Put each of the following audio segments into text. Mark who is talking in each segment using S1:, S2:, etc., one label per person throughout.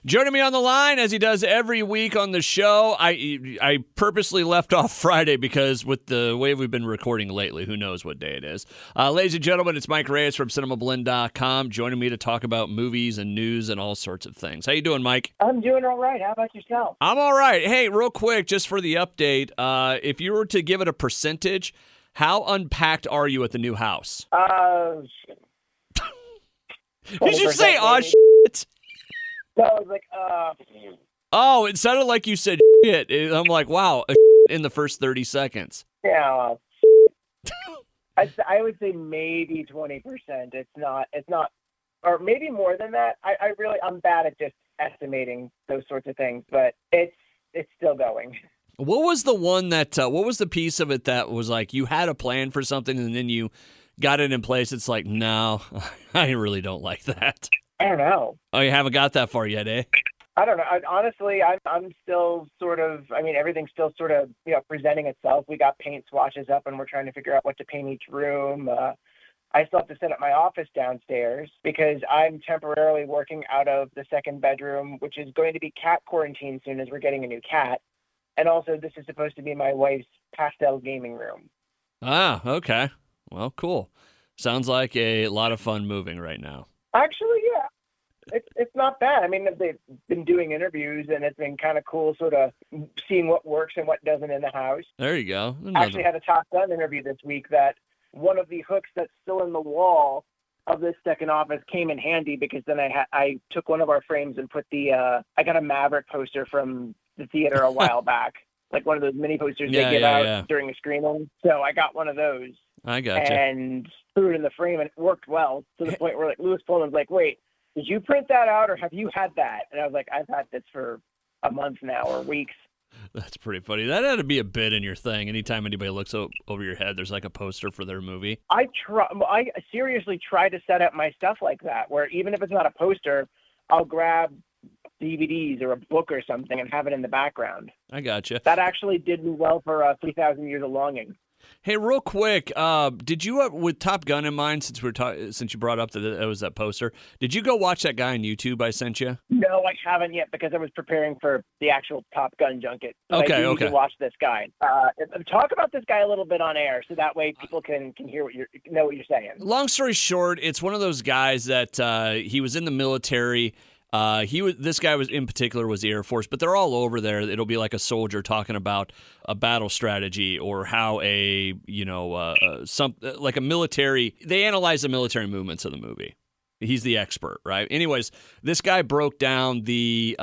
S1: Joining me on the line, as he does every week on the show, I purposely left off Friday because with the way we've been recording lately, who knows what day it is. Ladies and gentlemen, it's Mike Reyes from Cinemablend.com joining me to talk about movies and news and all sorts of things. How you doing, Mike?
S2: I'm doing all right. How about yourself?
S1: I'm all right. Hey, real quick, just for the update, if you were to give it a percentage, how unpacked are you at the new house?
S2: Shit.
S1: Did you say,
S2: maybe.
S1: shit?
S2: So I was like,
S1: Oh, it sounded like you said shit. I'm like, wow, in the first 30 seconds.
S2: yeah. I would say maybe 20%. It's not, or maybe more than that. I'm bad at just estimating those sorts of things, but it's still going.
S1: What was the one that, what was the piece of it that was like you had a plan for something and then you got it in place? It's like, no, I really don't like that.
S2: I don't know.
S1: Oh, you haven't got that far yet, eh?
S2: I don't know. Honestly, I'm still sort of, everything's still sort of, presenting itself. We got paint swatches up and we're trying to figure out what to paint each room. I still have to set up my office downstairs because I'm temporarily working out of the second bedroom, which is going to be cat quarantine soon as we're getting a new cat. And also this is supposed to be my wife's pastel gaming room.
S1: Ah, okay. Well, cool. Sounds like a lot of fun moving right now.
S2: Actually, yeah. It's not bad. They've been doing interviews, and it's been kind of cool sort of seeing what works and what doesn't in the house.
S1: There you go.
S2: Actually had a Top Gun interview this week that one of the hooks that's still in the wall of this second office came in handy because then I took one of our frames and put I got a Maverick poster from the theater a while back, like one of those mini posters they give out during a screening. So I got one of those.
S1: I gotcha.
S2: And threw it in the frame, and it worked well to the point where Lewis Pullman's like, wait, did you print that out or have you had that? And I was like, I've had this for a month now or weeks.
S1: That's pretty funny. That had to be a bit in your thing. Anytime anybody looks over your head, there's like a poster for their movie.
S2: I seriously try to set up my stuff like that, where even if it's not a poster, I'll grab DVDs or a book or something and have it in the background.
S1: I gotcha.
S2: That actually did me well for 3,000 Years of Longing.
S1: Hey, real quick, did you, with Top Gun in mind, since you brought up that it was that poster, did you go watch that guy on YouTube I sent you?
S2: No, I haven't yet because I was preparing for the actual Top Gun junket.
S1: But
S2: I need to watch this guy. Talk about this guy a little bit on air, so that way people can hear know what you're saying.
S1: Long story short, it's one of those guys that he was in the military. This guy was in particular was the Air Force, but they're all over there. It'll be like a soldier talking about a battle strategy or how like a military. They analyze the military movements of the movie. He's the expert, right? Anyways, this guy broke down the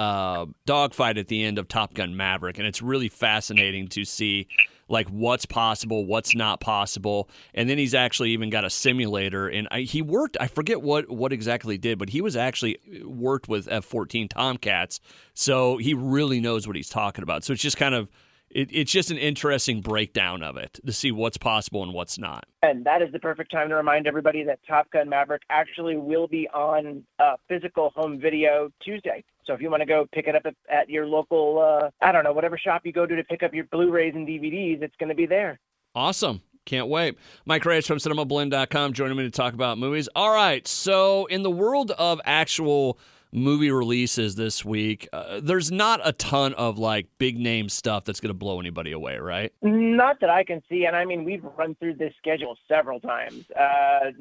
S1: dogfight at the end of Top Gun Maverick, and it's really fascinating to see like what's possible, what's not possible. And then he's actually even got a simulator, and he worked, I forget what exactly he did, but he was actually worked with F-14 Tomcats, so he really knows what he's talking about. So it's just kind of, it's just an interesting breakdown of it to see what's possible and what's not.
S2: And that is the perfect time to remind everybody that Top Gun Maverick actually will be on physical home video Tuesday. So if you want to go pick it up at your local, whatever shop you go to pick up your Blu-rays and DVDs, it's going to be there.
S1: Awesome. Can't wait. Mike Reyes from Cinemablend.com joining me to talk about movies. All right. So in the world of actual movie releases this week, there's not a ton of like big name stuff that's going to blow anybody away, right?
S2: Not that I can see. And we've run through this schedule several times.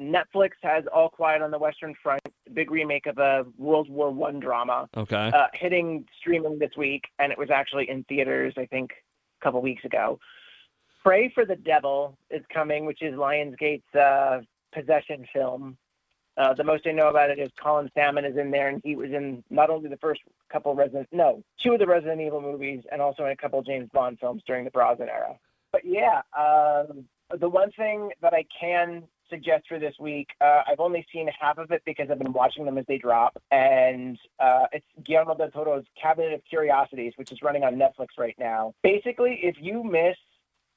S2: Netflix has All Quiet on the Western Front, the big remake of a World War I drama.
S1: Okay.
S2: Hitting streaming this week, and it was actually in theaters, I think, a couple weeks ago. Pray for the Devil is coming, which is Lionsgate's possession film. The most I know about it is Colin Salmon is in there, and he was in not only the first couple two of the Resident Evil movies, and also in a couple James Bond films during the Brosnan era. But yeah, the one thing that I can suggest for this week, I've only seen half of it because I've been watching them as they drop, and it's Guillermo del Toro's Cabinet of Curiosities, which is running on Netflix right now. Basically, if you miss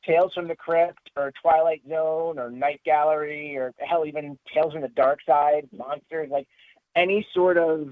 S2: Tales from the Crypt or Twilight Zone or Night Gallery or hell, even Tales from the Dark Side, Monsters, like any sort of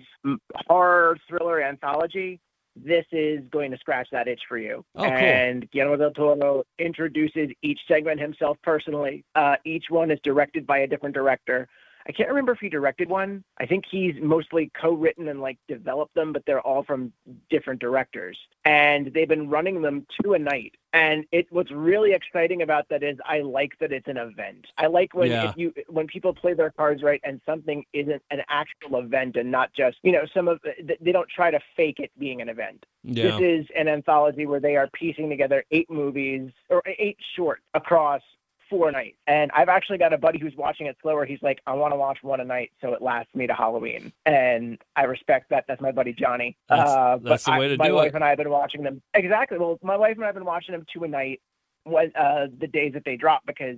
S2: horror thriller anthology, this is going to scratch that itch for you.
S1: Oh, cool.
S2: And Guillermo del Toro introduces each segment himself personally. Each one is directed by a different director. I can't remember if he directed one. I think he's mostly co-written and like developed them, but they're all from different directors. And they've been running them 2 a night. And what's really exciting about that is I like that it's an event. I like when people play their cards right and something isn't an actual event and not just, they don't try to fake it being an event.
S1: Yeah.
S2: This is an anthology where they are piecing together 8 movies or 8 shorts across 4 nights. And I've actually got a buddy who's watching it slower. He's like, I want to watch 1 a night so it lasts me to Halloween. And I respect that. That's my buddy Johnny.
S1: That's the way to do it.
S2: My wife and I have been watching them. Exactly. Well, my wife and I have been watching them 2 a night the days that they drop, because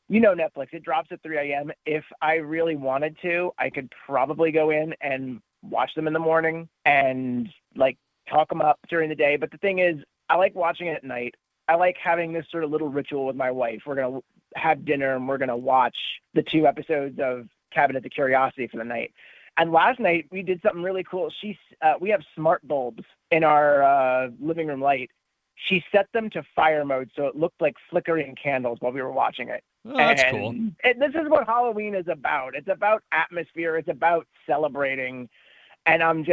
S2: Netflix, it drops at 3 a.m. If I really wanted to, I could probably go in and watch them in the morning and like talk them up during the day. But the thing is, I like watching it at night. I like having this sort of little ritual with my wife. We're going to have dinner and we're going to watch the 2 episodes of Cabinet of Curiosity for the night. And last night we did something really cool. We have smart bulbs in our living room light. She set them to fire mode, so it looked like flickering candles while we were watching it.
S1: Oh, that's cool.
S2: This is what Halloween is about. It's about atmosphere. It's about celebrating. And I'm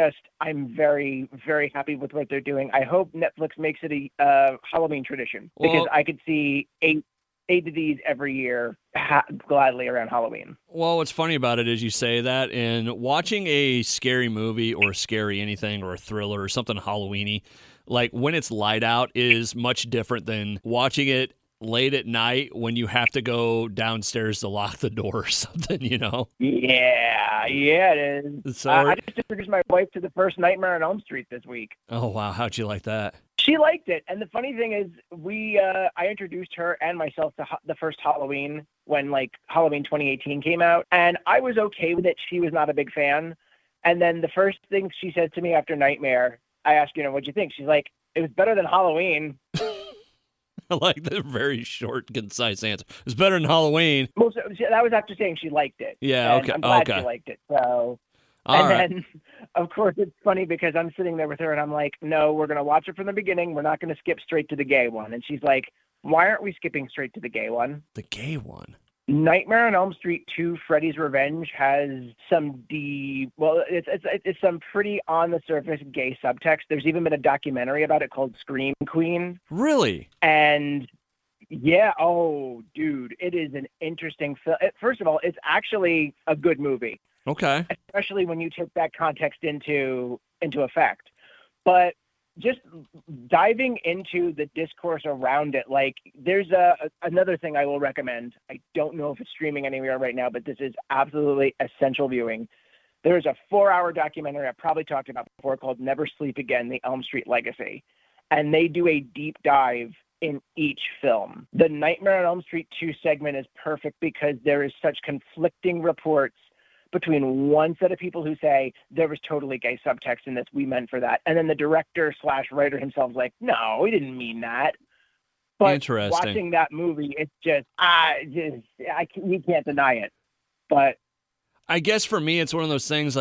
S2: very, very happy with what they're doing. I hope Netflix makes it a Halloween tradition, because I could see 8 of these every year gladly around Halloween.
S1: Well, what's funny about it is you say that, and watching a scary movie or a scary anything or a thriller or something Halloween-y, like when it's light out, is much different than watching it late at night when you have to go downstairs to lock the door or something,
S2: Yeah, it is.
S1: So,
S2: I just introduced my wife to the first Nightmare on Elm Street this week.
S1: Oh, wow. How'd you like that?
S2: She liked it. And the funny thing is, I introduced her and myself to the first Halloween when Halloween 2018 came out. And I was okay with it. She was not a big fan. And then the first thing she said to me after Nightmare, I asked, what'd you think? She's like, it was better than Halloween.
S1: I like the very short, concise answer. It's better than Halloween.
S2: Well, that was after saying she liked it.
S1: Yeah, okay.
S2: I'm glad she liked it. So, then, of course, it's funny because I'm sitting there with her and I'm like, no, we're going to watch it from the beginning. We're not going to skip straight to the gay one. And she's like, why aren't we skipping straight to the gay one?
S1: The gay one?
S2: Nightmare on Elm Street 2: Freddy's Revenge has it's some pretty on the surface gay subtext. There's even been a documentary about it called Scream Queen.
S1: Really?
S2: And yeah, oh dude, it is an interesting film. First of all, it's actually a good movie.
S1: Okay.
S2: Especially when you take that context into effect. But just diving into the discourse around it, there's another thing I will recommend. I don't know if it's streaming anywhere right now, but this is absolutely essential viewing. There's a 4-hour documentary I've probably talked about before called Never Sleep Again, The Elm Street Legacy. And they do a deep dive in each film. The Nightmare on Elm Street 2 segment is perfect because there is such conflicting reports between one set of people who say there was totally gay subtext in this, we meant for that, and then the director/writer himself is like, no, we didn't mean that. But
S1: interesting.
S2: Watching that movie, it's just, you can't deny it. But
S1: I guess for me, it's one of those things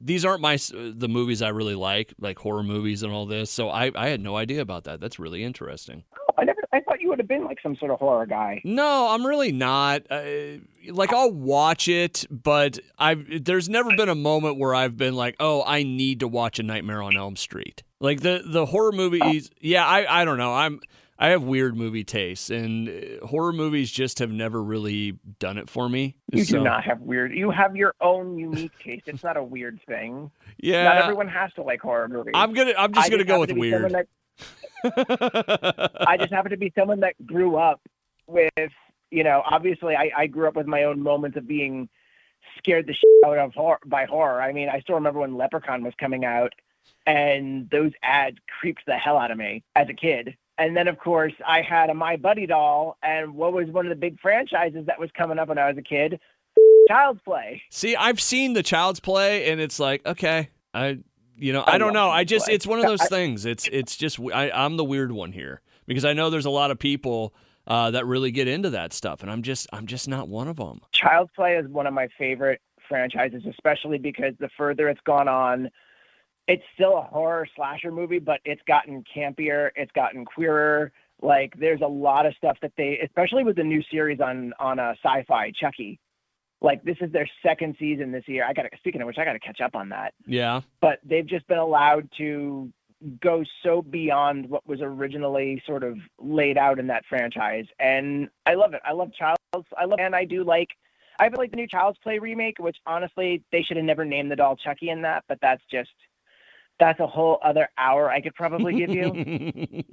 S1: these aren't the movies I really like horror movies and all this. So I had no idea about that. That's really interesting.
S2: I thought you would have been some sort of horror guy.
S1: No, I'm really not. I'll watch it, but there's never been a moment where I've been like, oh, I need to watch a Nightmare on Elm Street. The horror movies. Yeah, I don't know. I have weird movie tastes, and horror movies just have never really done it for me.
S2: You do not have weird. You have your own unique taste. It's not a weird thing.
S1: Yeah,
S2: not everyone has to like horror movies.
S1: I'm just gonna go with weird.
S2: I just happen to be someone that grew up with, obviously I grew up with my own moments of being scared the shit out of by horror. I mean, I still remember when Leprechaun was coming out and those ads creeped the hell out of me as a kid. And then, of course, I had a My Buddy doll, and what was one of the big franchises that was coming up when I was a kid? Child's Play.
S1: See, I've seen the Child's Play, and it's like, okay, I don't know. It's one of those things. It's just, I'm the weird one here because I know there's a lot of people that really get into that stuff, and I'm just not one of them.
S2: Child's Play is one of my favorite franchises, especially because the further it's gone on, it's still a horror slasher movie, but it's gotten campier, it's gotten queerer. There's a lot of stuff that especially with the new series on Sci-Fi, Chucky. Like, this is their second season this year. Speaking of which, I got to catch up on that.
S1: Yeah.
S2: But they've just been allowed to go so beyond what was originally sort of laid out in that franchise. And I love it. I love and I do like, I feel like the new Child's Play remake, which honestly, they should have never named the doll Chucky in that, but that's a whole other hour I could probably give you.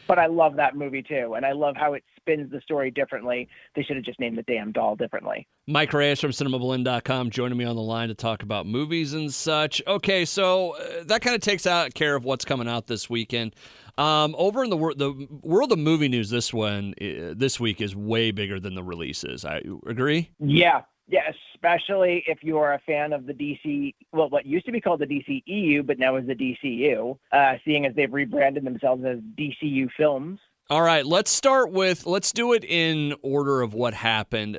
S2: But I love that movie too. And I love how it spins the story differently. They should have just named the damn doll differently.
S1: Mike Reyes from Cinemablend.com joining me on the line to talk about movies and such. Okay, so that kind of takes care of what's coming out this weekend. Over in the world of movie news, this week is way bigger than the releases. I agree?
S2: Yeah. Yeah, especially if you are a fan of the DC, well, what used to be called the DCEU, but now is the DCU, seeing as they've rebranded themselves as DCU Films.
S1: All right, let's do it in order of what happened,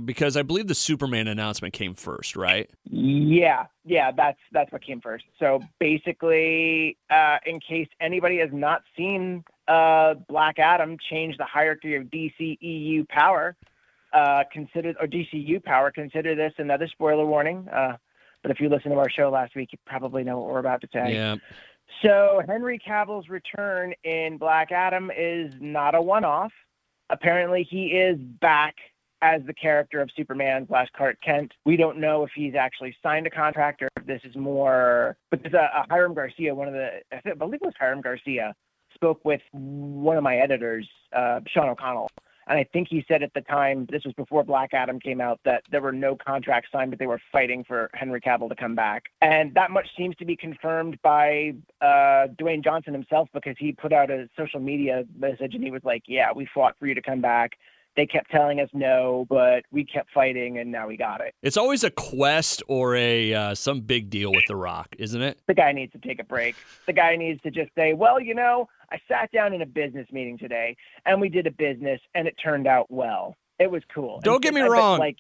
S1: because I believe the Superman announcement came first, right?
S2: Yeah, that's what came first. So basically, in case anybody has not seen Black Adam change the hierarchy of DCEU power, DCU power, consider this another spoiler warning. But if you listened to our show last week, you probably know what we're about to say.
S1: Yeah.
S2: So Henry Cavill's return in Black Adam is not a one-off. Apparently, he is back as the character of Superman / Clark Kent. We don't know if he's actually signed a contract or if this is more. But there's Hiram Garcia, I believe it was Hiram Garcia, spoke with one of my editors, Sean O'Connell. And I think he said at the time, this was before Black Adam came out, that there were no contracts signed, but they were fighting for Henry Cavill to come back. And that much seems to be confirmed by Dwayne Johnson himself, because he put out a social media message and he was like, yeah, we fought for you to come back. They kept telling us no, but we kept fighting, and now we got it.
S1: It's always a quest or some big deal with The Rock, isn't it?
S2: The guy needs to take a break. The guy needs to just say, well, I sat down in a business meeting today, and we did a business, and it turned out well. It was cool.
S1: Don't get me wrong.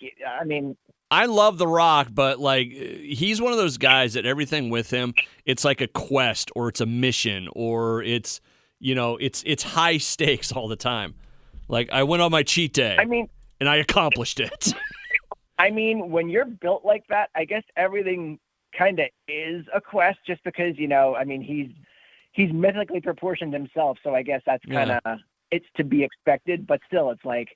S2: I
S1: love The Rock, but he's one of those guys that everything with him, it's like a quest or it's a mission or it's high stakes all the time. Like, I went on my cheat day, and I accomplished it.
S2: When you're built like that, I guess everything kind of is a quest, just because, he's mythically proportioned himself, so I guess that's kind of, it's to be expected, but still, it's like,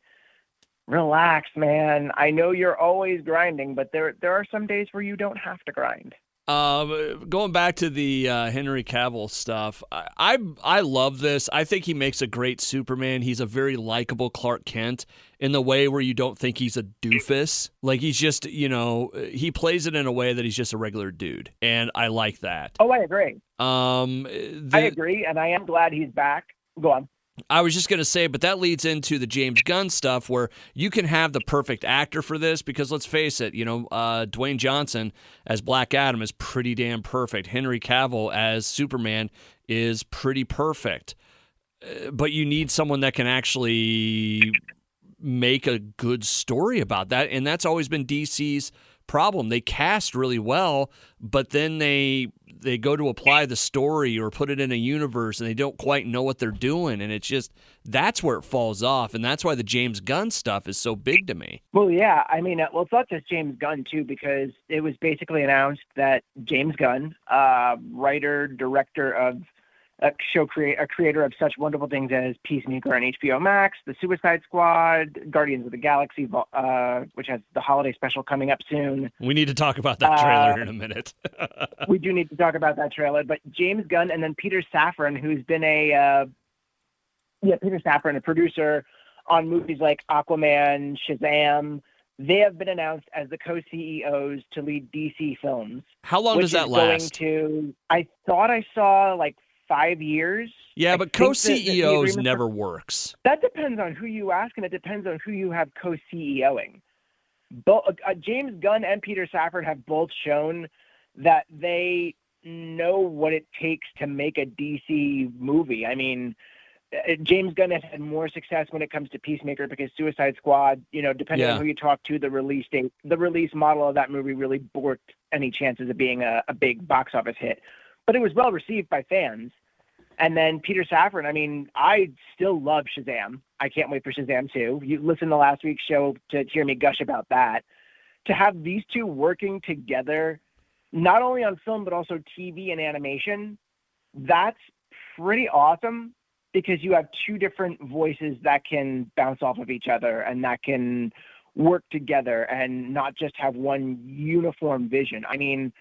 S2: relax, man. I know you're always grinding, but there are some days where you don't have to grind.
S1: Going back to the Henry Cavill stuff, I love this. I think he makes a great Superman. He's a very likable Clark Kent in the way where you don't think he's a doofus. Like, he's just, he plays it in a way that he's just a regular dude, and I like that.
S2: Oh, I agree. I agree, and I am glad he's back. Go on.
S1: I was just going to say, but that leads into the James Gunn stuff where you can have the perfect actor for this, because let's face it, Dwayne Johnson as Black Adam is pretty damn perfect. Henry Cavill as Superman is pretty perfect. But you need someone that can actually make a good story about that, and that's always been DC's problem. They cast really well, but then they go to apply the story or put it in a universe, and they don't quite know what they're doing, and it's just, that's where it falls off, and that's why the James Gunn stuff is so big to me.
S2: Well, yeah, it's not just James Gunn, too, because it was basically announced that James Gunn, writer, director of a creator of such wonderful things as Peacemaker on HBO Max, The Suicide Squad, Guardians of the Galaxy, which has the holiday special coming up soon.
S1: We need to talk about that trailer in a minute.
S2: We do need to talk about that trailer. But James Gunn and then Peter Safran, who's been Peter Safran, a producer on movies like Aquaman, Shazam, they have been announced as the co-CEOs to lead DC Films.
S1: How long does that last?
S2: I thought I saw 5 years.
S1: Yeah, but co-CEOs never works.
S2: That depends on who you ask, and it depends on who you have co-CEOing. James Gunn and Peter Safran have both shown that they know what it takes to make a DC movie. James Gunn has had more success when it comes to Peacemaker, because Suicide Squad, depending on who you talk to, the release model of that movie really borked any chances of being a big box office hit. But it was well received by fans. And then Peter Safran, I still love Shazam. I can't wait for Shazam 2. You listened to last week's show to hear me gush about that. to have these two working together, not only on film, but also TV and animation, that's pretty awesome because you have two different voices that can bounce off of each other and that can work together and not just have one uniform vision. I mean,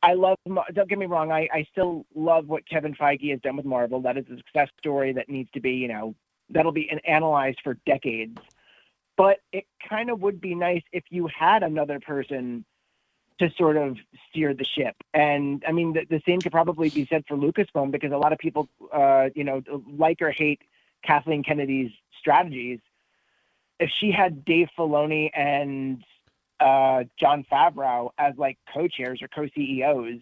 S2: don't get me wrong, I still love what Kevin Feige has done with Marvel. That is a success story that needs to be, that'll be analyzed for decades. But it kind of would be nice if you had another person to sort of steer the ship. And I mean, the same could probably be said for Lucasfilm because a lot of people, like or hate Kathleen Kennedy's strategies. If she had Dave Filoni and Jon Favreau as like co-chairs or co-CEOs,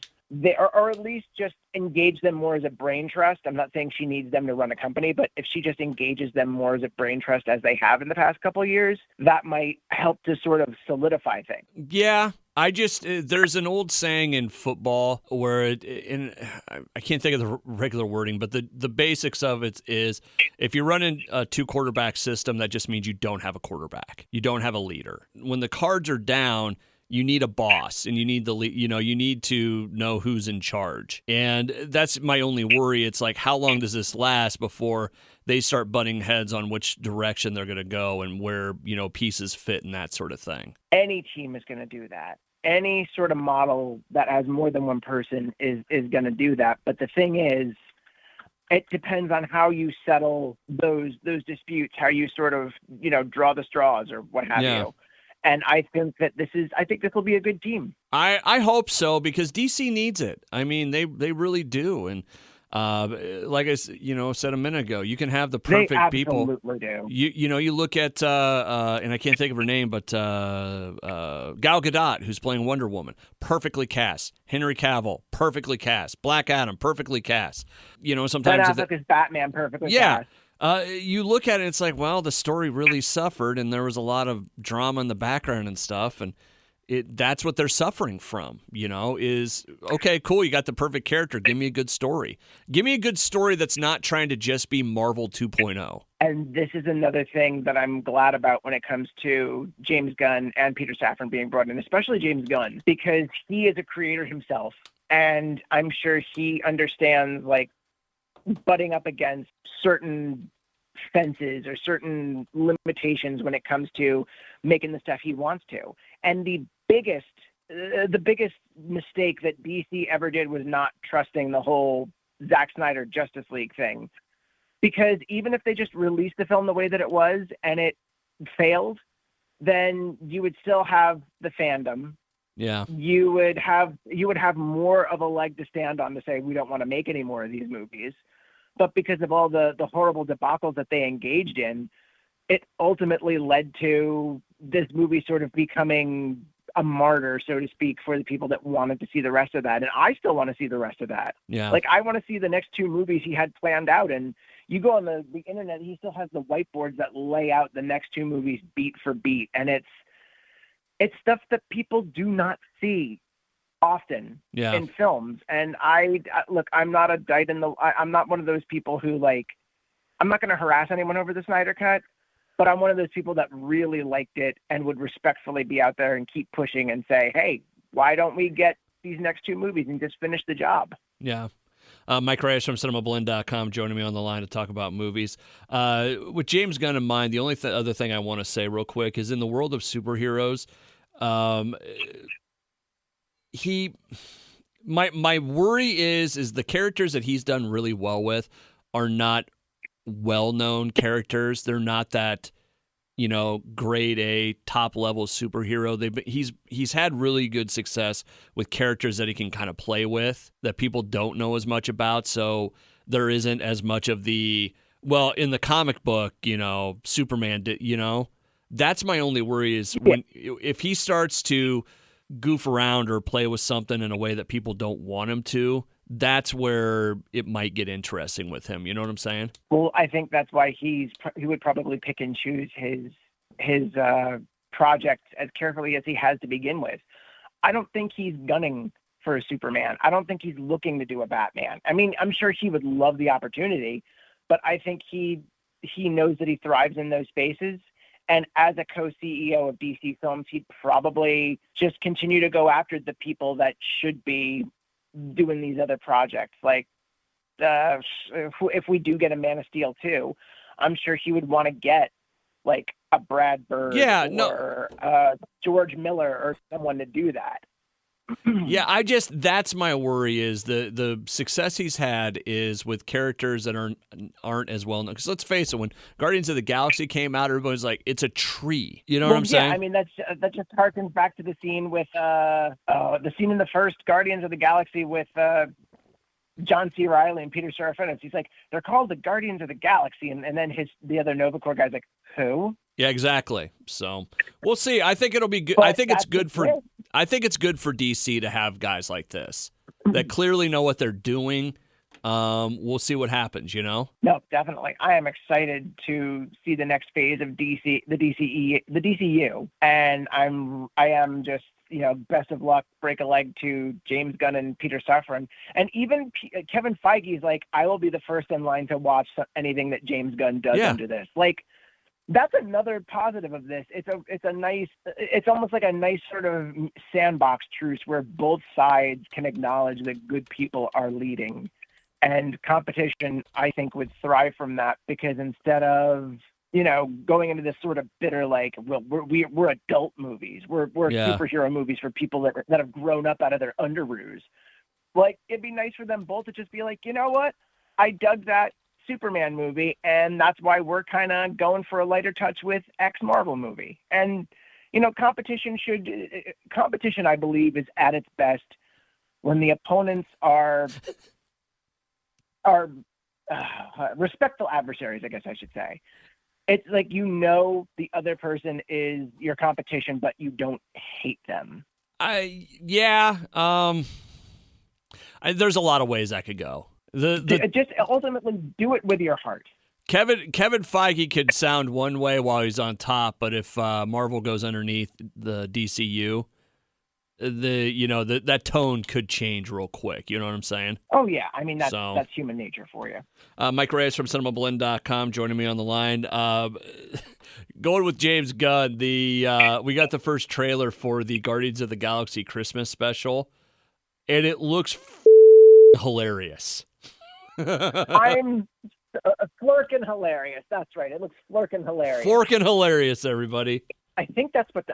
S2: or at least just engage them more as a brain trust. I'm not saying she needs them to run a company, but if she just engages them more as a brain trust as they have in the past couple of years, that might help to sort of solidify things.
S1: Yeah. There's an old saying in football where I can't think of the regular wording, but the basics of it is if you're running a 2-quarterback system, that just means you don't have a quarterback. You don't have a leader. When the cards are down, you need a boss and you need you need to know who's in charge. And that's my only worry. It's like, how long does this last before they start butting heads on which direction they're going to go and where, pieces fit and that sort of thing?
S2: Any team is going to do that. Any sort of model that has more than one person is going to do that. But the thing is, it depends on how you settle those disputes, how you sort of, draw the straws or what have you. And I think that this will be a good team.
S1: I hope so because DC needs it. I mean, they really do. And like I said a minute ago, you can have the perfect people.
S2: They absolutely do.
S1: You look at and I can't think of her name, but Gal Gadot, who's playing Wonder Woman, perfectly cast. Henry Cavill, perfectly cast. Black Adam, perfectly cast. Sometimes
S2: Ben Affleck is Batman, perfectly cast.
S1: You look at it, it's like, well, the story really suffered, and there was a lot of drama in the background and stuff, and that's what they're suffering from, is, okay, cool, you got the perfect character. Give me a good story. Give me a good story that's not trying to just be Marvel 2.0.
S2: And this is another thing that I'm glad about when it comes to James Gunn and Peter Safran being brought in, especially James Gunn, because he is a creator himself, and I'm sure he understands, like, butting up against certain fences or certain limitations when it comes to making the stuff he wants to. And the biggest mistake that DC ever did was not trusting the whole Zack Snyder Justice League thing. Because even if they just released the film the way that it was and it failed, then you would still have the fandom.
S1: Yeah.
S2: You would have more of a leg to stand on to say, we don't want to make any more of these movies. But because of all the horrible debacles that they engaged in, it ultimately led to this movie sort of becoming a martyr, so to speak, for the people that wanted to see the rest of that. And I still want to see the rest of that.
S1: Yeah.
S2: Like, I want to see the next 2 movies he had planned out. And you go on the internet, he still has the whiteboards that lay out the next 2 movies beat for beat. And it's stuff that people do not see often in films. And look, I'm not I'm not one of those people who, like, I'm not going to harass anyone over the Snyder Cut, but I'm one of those people that really liked it and would respectfully be out there and keep pushing and say, hey, why don't we get these next 2 movies and just finish the job?
S1: Yeah. Mike Reyes from Cinemablend.com joining me on the line to talk about movies. With James Gunn in mind, the only other thing I want to say real quick is in the world of superheroes, my worry is the characters that he's done really well with are not well-known characters. They're not that, grade A top level superhero. He's had really good success with characters that he can kind of play with that people don't know as much about. So there isn't as much of in the comic book, Superman did, that's my only worry is if he starts to goof around or play with something in a way that people don't want him to, that's where it might get interesting with him. You know what I'm saying?
S2: Well, I think that's why he would probably pick and choose his projects as carefully as he has to begin with. I don't think he's gunning for a Superman. I don't think he's looking to do a Batman. I mean, I'm sure he would love the opportunity, but I think he knows that he thrives in those spaces. And as a co-CEO of DC Films, he'd probably just continue to go after the people that should be doing these other projects. Like, if we do get a Man of Steel 2, I'm sure he would want to get like a Brad Bird or George Miller or someone to do that.
S1: Yeah, that's my worry is the success he's had is with characters that aren't as well known. Because let's face it, when Guardians of the Galaxy came out, everybody was like, it's a tree. You know what I'm saying?
S2: I mean, that just harkens back to the scene with the scene in the first Guardians of the Galaxy with John C. Reilly and Peter Serafinowicz. He's like, they're called the Guardians of the Galaxy, and then the other Nova Corps guy's like, who?
S1: Yeah, exactly. So we'll see. I think it'll be good. I think it's good for DC to have guys like this that clearly know what they're doing. We'll see what happens, you know?
S2: No, definitely. I am excited to see the next phase of DC, the DCU, and I am just, best of luck, break a leg to James Gunn and Peter Safran. And even Kevin Feige's like, I will be the first in line to watch anything that James Gunn does under this. Like, that's another positive of this. It's almost like a nice sort of sandbox truce where both sides can acknowledge that good people are leading. And competition, I think, would thrive from that, because instead of, going into this sort of bitter, like, well, we're adult movies. We're superhero movies for people that have grown up out of their underoos. Like, it'd be nice for them both to just be like, you know what? I dug that Superman movie, and that's why we're kind of going for a lighter touch with X Marvel movie. And, competition, I believe, is at its best when the opponents are respectful adversaries, I guess I should say. It's like, the other person is your competition, but you don't hate them.
S1: There's a lot of ways that could go.
S2: Just ultimately do it with your heart.
S1: Kevin Feige could sound one way while he's on top, but if Marvel goes underneath the DCU, that tone could change real quick. You know what I'm saying?
S2: Oh yeah, I mean that's human nature for you.
S1: Mike Reyes from Cinemablend.com joining me on the line. Going with James Gunn, we got the first trailer for the Guardians of the Galaxy Christmas special, and it looks hilarious.
S2: I'm flirkin' hilarious. That's right. It looks flirkin' hilarious.
S1: Flirkin' hilarious, everybody.
S2: I think that's what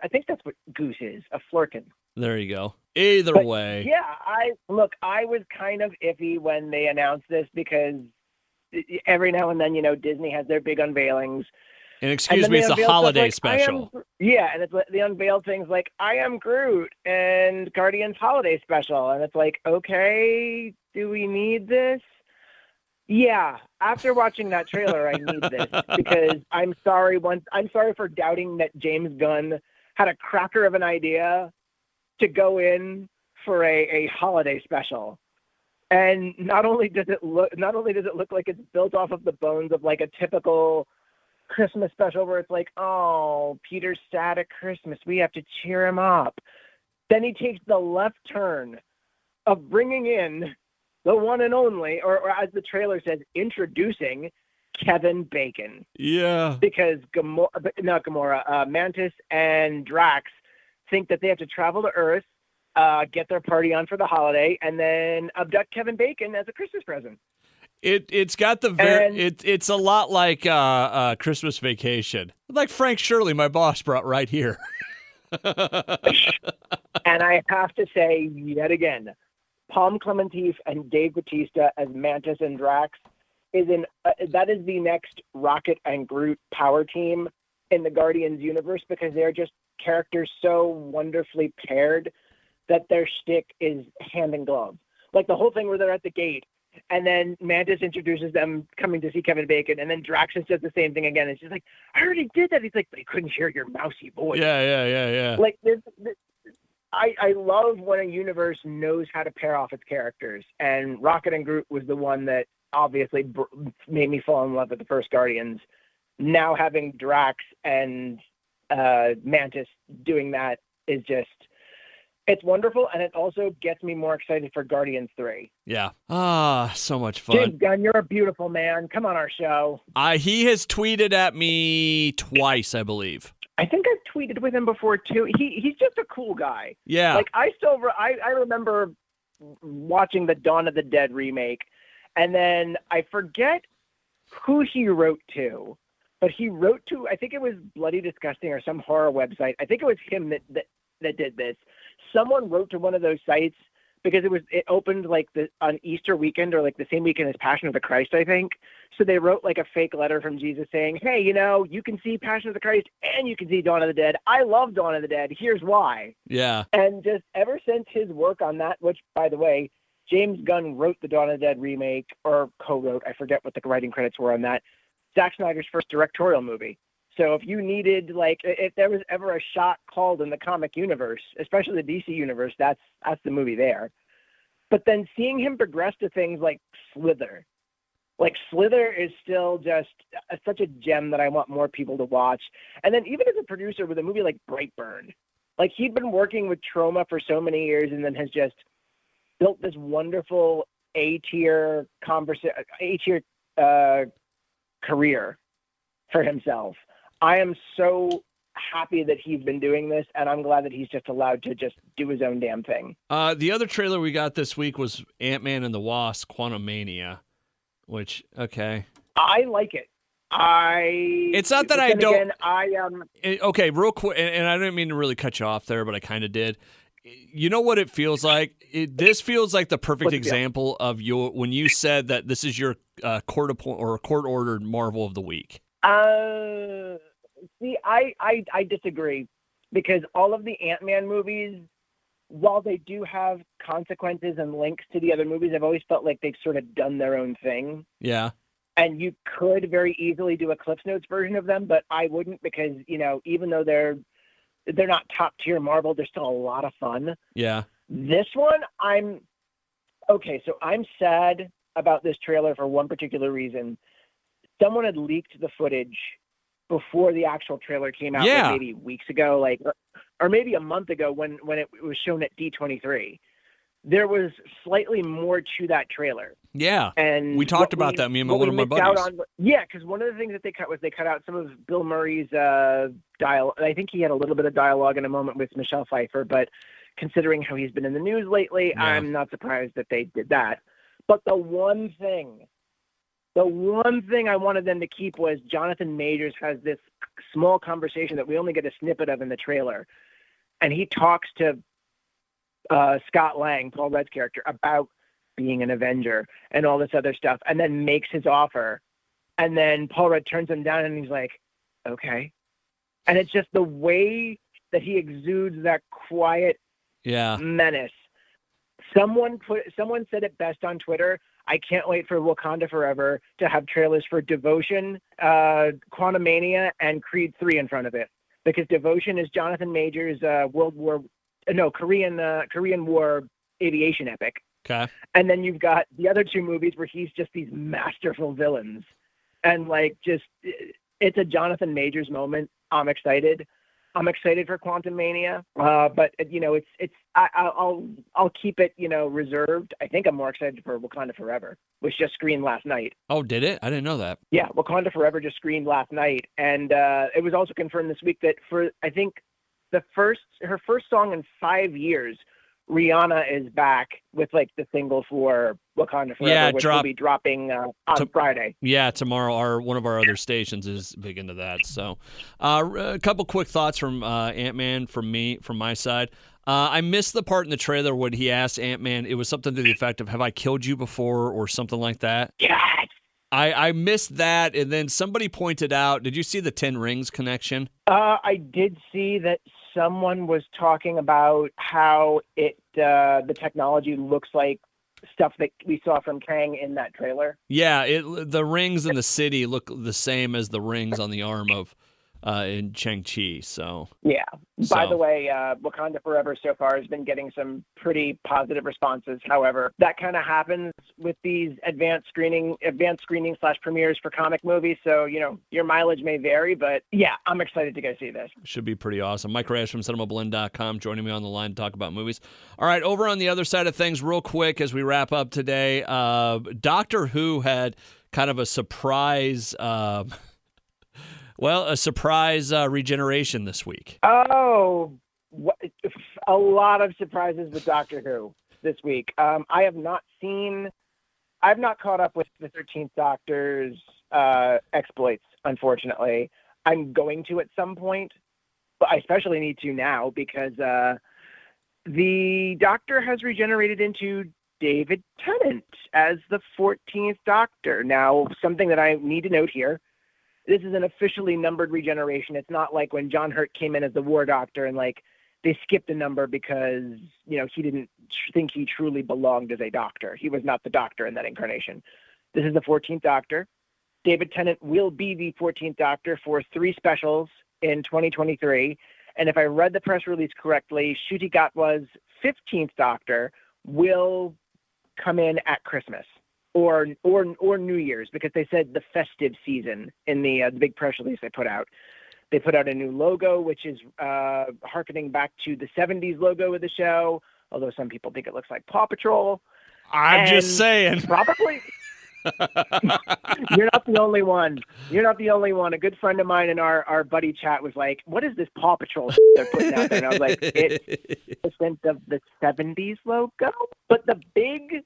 S2: Goose is, a flirkin'.
S1: There you go. Either way.
S2: Yeah, I was kind of iffy when they announced this, because every now and then, Disney has their big unveilings.
S1: And excuse me, it's a holiday special.
S2: And it's the unveiled things like I Am Groot and Guardians Holiday Special, and it's like, okay, do we need this? Yeah, after watching that trailer, I need this, because I'm sorry for doubting that James Gunn had a cracker of an idea to go in for a holiday special. And not only does it look like it's built off of the bones of like a typical Christmas special where it's like, oh, Peter's sad at Christmas, we have to cheer him up. Then he takes the left turn of bringing in the one and only, or as the trailer says, introducing Kevin Bacon.
S1: Yeah.
S2: Because Mantis and Drax think that they have to travel to Earth, get their party on for the holiday, and then abduct Kevin Bacon as a Christmas present.
S1: It's got the it's a lot like Christmas Vacation, like Frank Shirley, my boss, brought right here.
S2: And I have to say yet again, Palm Clementif and Dave Bautista as Mantis and Drax that is the next Rocket and Groot power team in the Guardians universe, because they're just characters so wonderfully paired that their shtick is hand in glove. Like the whole thing where they're at the gate, and then Mantis introduces them coming to see Kevin Bacon, and then Drax does the same thing again. It's just like, I already did that. He's like, but he couldn't hear your mousy voice.
S1: Yeah.
S2: Like this I love when a universe knows how to pair off its characters, and Rocket and Groot was the one that obviously made me fall in love with the first Guardians. Now having Drax and Mantis doing that is just, It's wonderful, and it also gets me more excited for Guardians 3.
S1: Yeah. So much
S2: James
S1: fun.
S2: Gunn, you're a beautiful man. Come on our show.
S1: He has tweeted at me twice, I believe.
S2: I think I've tweeted with him before, too. He's just a cool guy.
S1: Yeah.
S2: Like, I remember watching the Dawn of the Dead remake, and then I forget who he wrote to, but he wrote to, I think it was Bloody Disgusting or some horror website. I think it was him that did this. Someone wrote to one of those sites because it opened like on Easter weekend or like the same weekend as Passion of the Christ, I think. So they wrote like a fake letter from Jesus saying, hey, you can see Passion of the Christ and you can see Dawn of the Dead. I love Dawn of the Dead. Here's why.
S1: Yeah.
S2: And just ever since his work on that, which by the way, James Gunn wrote the Dawn of the Dead remake or co-wrote, I forget what the writing credits were on that, Zack Snyder's first directorial movie. So if you needed, like, if there was ever a shot called in the comic universe, especially the DC universe, that's the movie there. But then seeing him progress to things like Slither. Like, Slither is still just such a gem that I want more people to watch. And then even as a producer with a movie like Brightburn, like, he'd been working with Troma for so many years and then has just built this wonderful A-tier career for himself. I am so happy that he's been doing this, and I'm glad that he's just allowed to just do his own damn thing.
S1: The other trailer we got this week was Ant-Man and the Wasp: Quantumania, which, okay.
S2: I like it.
S1: It's not that I don't.
S2: Again,
S1: okay, real quick, and I didn't mean to really cut you off there, but I kind of did. You know what it feels like? This feels like the perfect example of when you said that this is your court-ordered Marvel of the week.
S2: See, I disagree because all of the Ant-Man movies, while they do have consequences and links to the other movies, I've always felt like they've sort of done their own thing.
S1: Yeah.
S2: And you could very easily do a Cliff Notes version of them, but I wouldn't because, even though they're not top tier Marvel, they're still a lot of fun.
S1: Yeah.
S2: This one, I'm sad about this trailer for one particular reason. Someone had leaked the footage before the actual trailer came out, like maybe weeks ago, or maybe a month ago when it was shown at D23. There was slightly more to that trailer.
S1: Yeah,
S2: and
S1: we talked about that, me and one of my buddies.
S2: Because one of the things that they cut was they cut out some of Bill Murray's dialogue. I think he had a little bit of dialogue in a moment with Michelle Pfeiffer, but considering how he's been in the news lately, I'm not surprised that they did that. But the one thing I wanted them to keep was Jonathan Majors has this small conversation that we only get a snippet of in the trailer. And he talks to Scott Lang, Paul Rudd's character, about being an Avenger and all this other stuff, and then makes his offer. And then Paul Rudd turns him down and he's like, okay. And it's just the way that he exudes that quiet menace. Someone said it best on Twitter. I can't wait for Wakanda Forever to have trailers for Devotion, Quantumania, and Creed 3 in front of it. Because Devotion is Jonathan Majors' Korean War aviation epic.
S1: Okay.
S2: And then you've got the other two movies where he's just these masterful villains. And it's a Jonathan Majors moment. I'm excited. I'm excited for Quantumania, but I'll keep it reserved. I think I'm more excited for Wakanda Forever, which just screened last night.
S1: Oh, did it? I didn't know that.
S2: Yeah, Wakanda Forever just screened last night, and it was also confirmed this week that for I think her first song in 5 years, Rihanna is back with the single for Wakanda Forever, which will be dropping on Friday.
S1: Yeah, tomorrow. One of our other stations is big into that. So, a couple quick thoughts from Ant-Man from my side. I missed the part in the trailer when he asked Ant-Man. It was something to the effect of, "Have I killed you before?" or something like that.
S2: Yes.
S1: I missed that, and then somebody pointed out. Did you see the 10 Rings connection?
S2: I did see that someone was talking about how the technology looks like stuff that we saw from Kang in that trailer.
S1: Yeah, the rings in the city look the same as the rings on the arm of in Shang-Chi. So
S2: yeah. By the way, Wakanda Forever so far has been getting some pretty positive responses. However, that kind of happens with these advanced screening / premieres for comic movies. So, your mileage may vary, but yeah, I'm excited to go see this.
S1: Should be pretty awesome. Mike Reyes from Cinemablend.com joining me on the line to talk about movies. All right, over on the other side of things, real quick as we wrap up today, Doctor Who had kind of a surprise regeneration this week.
S2: Oh, a lot of surprises with Doctor Who this week. I have not caught up with the 13th Doctor's exploits, unfortunately. I'm going to at some point, but I especially need to now because the Doctor has regenerated into David Tennant as the 14th Doctor. Now, something that I need to note here, this is an officially numbered regeneration. It's not like when John Hurt came in as the War Doctor and they skipped a number because, he didn't think he truly belonged as a doctor. He was not the Doctor in that incarnation. This is the 14th Doctor. David Tennant will be the 14th Doctor for 3 specials in 2023. And if I read the press release correctly, Ncuti Gatwa's 15th Doctor will come in at Christmas or New Year's, because they said the festive season in the big press release they put out. They put out a new logo, which is harkening back to the 70s logo of the show, although some people think it looks like Paw Patrol.
S1: I'm just saying.
S2: Probably. You're not the only one. A good friend of mine in our buddy chat was like, what is this Paw Patrol they're putting out there? And I was like, it's a sense of the 70s logo. But the big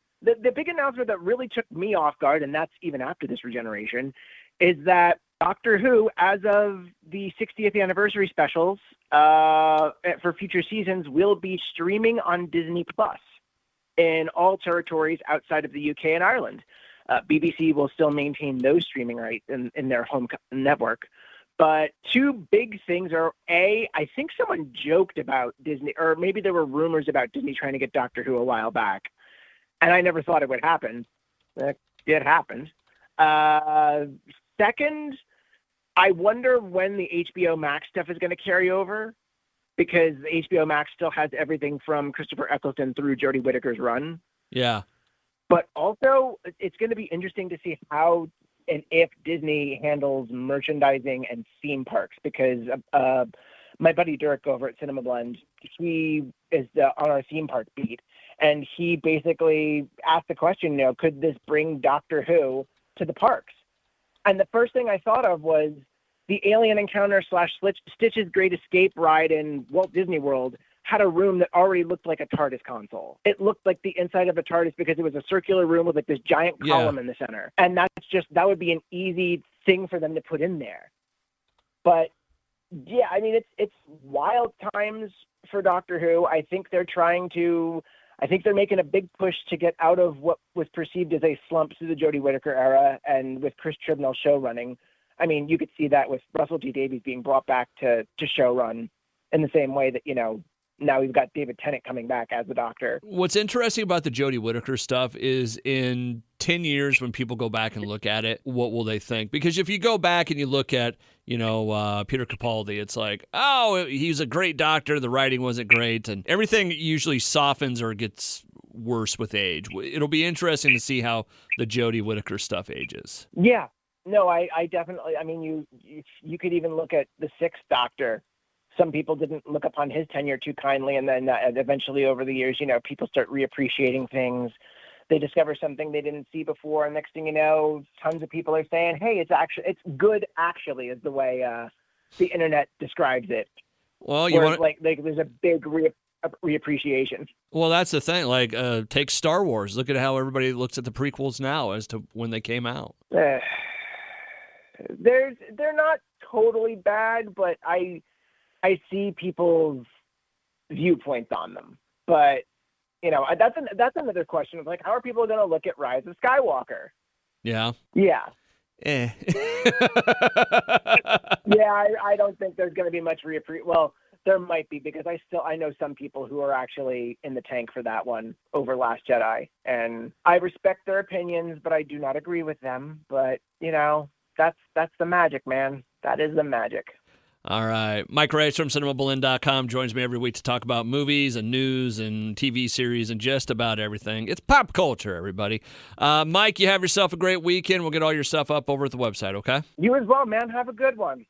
S2: announcement that really took me off guard, and that's even after this regeneration, is that Doctor Who, as of the 60th anniversary specials for future seasons, will be streaming on Disney Plus in all territories outside of the UK and Ireland. BBC will still maintain those streaming rights in their home network. But 2 big things are, A, I think someone joked about Disney, or maybe there were rumors about Disney trying to get Doctor Who a while back, and I never thought it would happen. It happened. Second, I wonder when the HBO Max stuff is going to carry over, because the HBO Max still has everything from Christopher Eccleston through Jodie Whittaker's run.
S1: Yeah.
S2: But also, it's going to be interesting to see how and if Disney handles merchandising and theme parks, because my buddy Dirk over at Cinemablend, he is on our theme park beat, and he basically asked the question, could this bring Doctor Who to the parks? And the first thing I thought of was the Alien Encounter / Stitch's Great Escape ride in Walt Disney World had a room that already looked like a TARDIS console. It looked like the inside of a TARDIS because it was a circular room with this giant column in the center. And that would be an easy thing for them to put in there. But yeah, I mean, it's wild times for Doctor Who. I think they're making a big push to get out of what was perceived as a slump through the Jodie Whittaker era, and with Chris Chibnall show running. I mean, you could see that with Russell T Davies being brought back to show run in the same way that, now we've got David Tennant coming back as the Doctor.
S1: What's interesting about the Jodie Whittaker stuff is in 10 years when people go back and look at it, what will they think? Because if you go back and you look at, Peter Capaldi, it's like, oh, he's a great Doctor, the writing wasn't great, and everything usually softens or gets worse with age. It'll be interesting to see how the Jodie Whittaker stuff ages.
S2: Yeah. No, I definitely, you could even look at the 6th Doctor. Some people didn't look upon his tenure too kindly, and then eventually over the years, people start reappreciating things. They discover something they didn't see before, and next thing you know, tons of people are saying, "Hey, it's good." Actually, is the way the internet describes it.
S1: Well,
S2: there's a big reappreciation.
S1: Well, that's the thing. Take Star Wars. Look at how everybody looks at the prequels now as to when they came out.
S2: They're not totally bad, but I see people's viewpoints on them. But, that's another question of how are people going to look at Rise of Skywalker?
S1: Yeah.
S2: Yeah.
S1: Eh.
S2: Yeah, I don't think there's going to be much well, there might be, because I know some people who are actually in the tank for that one over Last Jedi. And I respect their opinions, but I do not agree with them. But, that's the magic, man. That is the magic.
S1: All right. Mike Reyes from Cinemablend.com joins me every week to talk about movies and news and TV series and just about everything. It's pop culture, everybody. Mike, you have yourself a great weekend. We'll get all your stuff up over at the website, okay?
S2: You as well, man. Have a good one.